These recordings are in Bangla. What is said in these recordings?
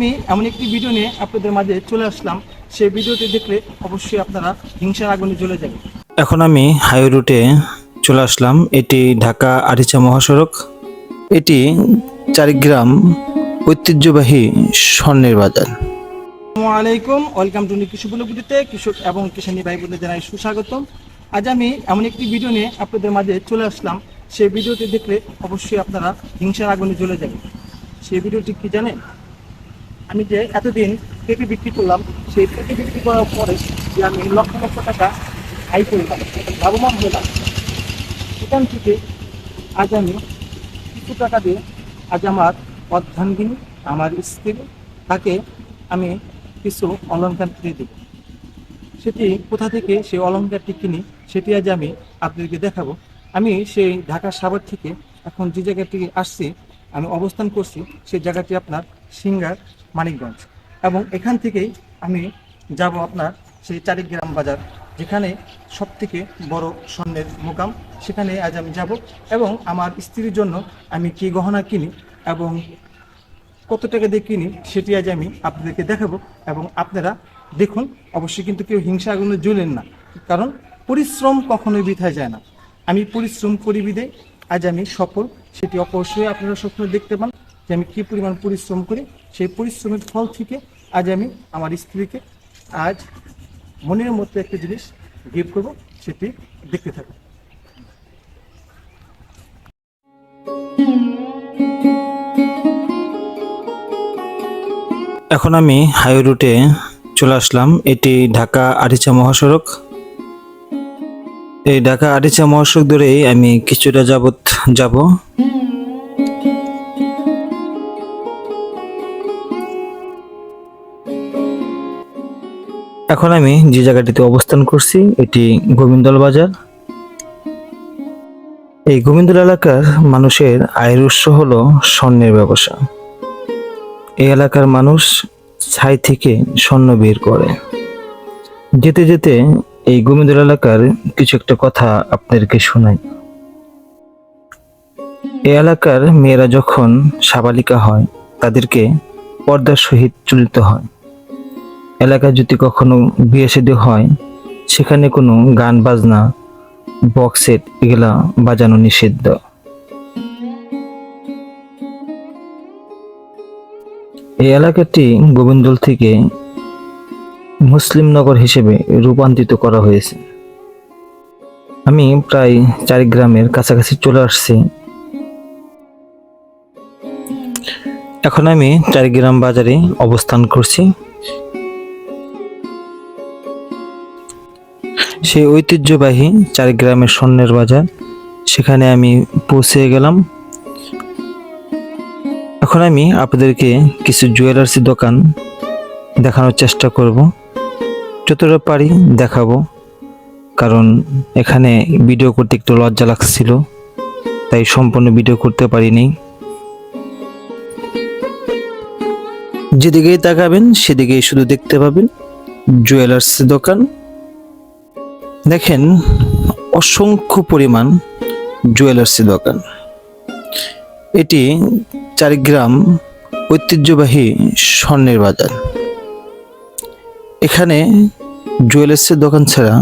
আমি এমন একটি ভিডিও নিয়ে আপনাদের মাঝে চলে আসলাম। সেই ভিডিওটি দেখলে অবশ্যই আপনারা হিংসার আগুনে জ্বলে যাবে। এখন আমি হাইওয়ে রুটে চলে আসলাম। এটি ঢাকা আরিচা মহাসড়ক। এটি চারিগ্রাম ঐতিহ্যবাহী স্বর্ণের বাজার। আসসালামু আলাইকুম, ওয়েলকাম টু কৃষি বুলবুলিতে কৃষক এবং কিষানী ভাই বোনদের জানাই সুস্বাগতম। আজ আমি এমন একটি ভিডিও নিয়ে আপনাদের মাঝে চলে আসলাম। সেই ভিডিওটি দেখলে অবশ্যই আপনারা হিংসার আগুনে জ্বলে যাবে। সেই ভিডিওটি কি জানেন? আমি যে এতদিন পেঁপে বিক্রি করলাম, সেই পেঁপে বিক্রি করার পরে যে আমি লক্ষ লক্ষ টাকা আয় করলাম, লাভবান হলাম, সেখান থেকে আজ আমি কিছু টাকা দিয়ে আজ আমার অর্ধাঙ্গিনী, আমার স্ত্রী, তাকে আমি কিছু অলংকার কিনে দেব। সেটি কোথা থেকে সেই অলংকারটি কিনি সেটি আজ আমি আপনাদেরকে দেখাবো। আমি সেই ঢাকা সাভার থেকে এখন যে জায়গাটি আসছি, আমি অবস্থান করছি, সেই জায়গাটি আপনার সিঙ্গার মানিকগঞ্জ, এবং এখান থেকেই আমি যাব আপনার সেই চারিগ্রাম বাজার, যেখানে সবথেকে বড় স্বর্ণের মোকাম। সেখানে আজ আমি যাব এবং আমার স্ত্রীর জন্য আমি কি গহনা কিনি এবং কত টাকা দিয়ে কিনি সেটি আজ আমি আপনাদেরকে দেখাবো। এবং আপনারা দেখুন, অবশ্যই কিন্তু কেউ হিংসা আগুনে জ্বলেন না, কারণ পরিশ্রম কখনোই বৃথায় যায় না। আমি পরিশ্রম করি বিদে আজ আমি সফল, সেটি অবশ্যই আপনারা সবসময় দেখতে পান যে আমি কী পরিমাণ পরিশ্রম করি। সেই পরিশ্রমের ফল থেকে আজ আমি আমার স্ত্রীকে আজ মনের মধ্যে একটা জিনিস গিফট করবো, সেটি দেখতে থাকুন। এখন আমি হাইওয়ে রুটে চলে আসলাম। এটি ঢাকা আরিচা মহাসড়ক। এই ঢাকা আরিচা মহাসড়ক ধরেই আমি কিছুটা যাবত যাব। এখন আমি যে জায়গাটিতে অবস্থান করছি এটি গোবিন্দল বাজার। এই গোবিন্দল এলাকার মানুষের আয়ের উৎস হলো স্বর্ণের ব্যবসা। এই এলাকার মানুষ ছাই থেকে স্বর্ণ বের করে। যেতে যেতে এই গোবিন্দল এলাকার কিছু একটা কথা আপনাদেরকে শোনাই। এই এলাকার মেয়েরা যখন সাবালিকা হয় তাদেরকে পর্দার সহিত চলিত হয়। এলাকায় যদি কখনো বিয়ে শাদী হয়, সেখানে কোনো গান বাজনা, বক্স সেট এগুলা বাজানো নিষিদ্ধ। এই এলাকাটি গোবিন্দল থেকে মুসলিম নগর হিসেবে রূপান্তরিত করা হয়েছে। আমি প্রায় চারিগ্রামের কাছাকাছি চলে আসছি। এখন আমি চারিগ্রাম বাজারে অবস্থান করছি। সেই ঐতিহ্যবাহী চারিগ্রামের স্বর্ণের বাজার, সেখানে আমি পৌঁছে গেলাম। এখন আমি আপনাদেরকে কিছু জুয়েলার্স দোকান দেখানোর চেষ্টা করব, যতটা পারি দেখাবো, কারণ এখানে ভিডিও করতে একটু লজ্জা লাগছিল, তাই সম্পূর্ণ ভিডিও করতে পারিনি। যেদিকেই তাকাবেন সেদিকেই শুধু দেখতে পাবেন জুয়েলার্স দোকান। দেখেন, অসংখ্য পরিমাণ জুয়েলার্স দোকান। এটি চারিগ্রাম ঐতিহ্যবাহী স্বর্ণের বাজার। এখানে জুয়েলার্সের দোকান ছাড়া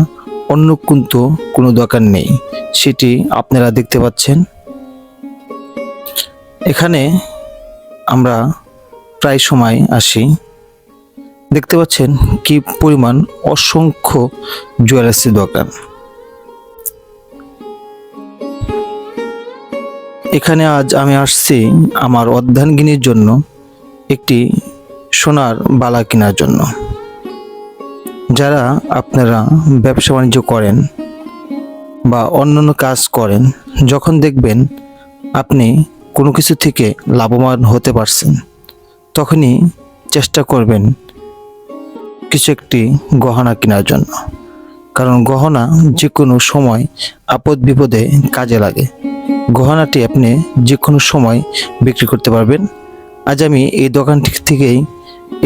অন্য কিন্তু কোনো দোকান নেই, সেটি আপনারা দেখতে পাচ্ছেন। এখানে আমরা প্রায় সময় আসি। দেখতে পাচ্ছেন কি পরিমাণ অসংখ্য জুয়েলার্সের দোকান। এখানে আজ আমি আসছি আমার অর্ধাঙ্গিনীর জন্য একটি সোনার বালা কেনার জন্য। যারা আপনারা ব্যবসা বাণিজ্য করেন বা অন্যান্য কাজ করেন, যখন দেখবেন আপনি কোনো কিছু থেকে লাভবান হতে পারছেন, তখনই চেষ্টা করবেন কিছু একটি গহনা কেনার জন্য, কারণ গহনা যে কোনো সময় আপদ বিপদে কাজে লাগে। গহনাটি আপনি যে কোনো সময় বিক্রি করতে পারবেন। আজ আমি এই দোকানটি থেকেই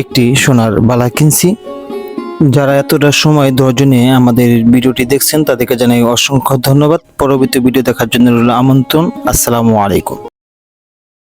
একটি সোনার বালা কিনছি। যারা এতটা সময় ধৈর্য নিয়ে আমাদের ভিডিওটি দেখছেন তাদেরকে জানাই অসংখ্য ধন্যবাদ। পরবর্তী ভিডিও দেখার জন্য রইল আমন্ত্রণ। আসসালামু আলাইকুম।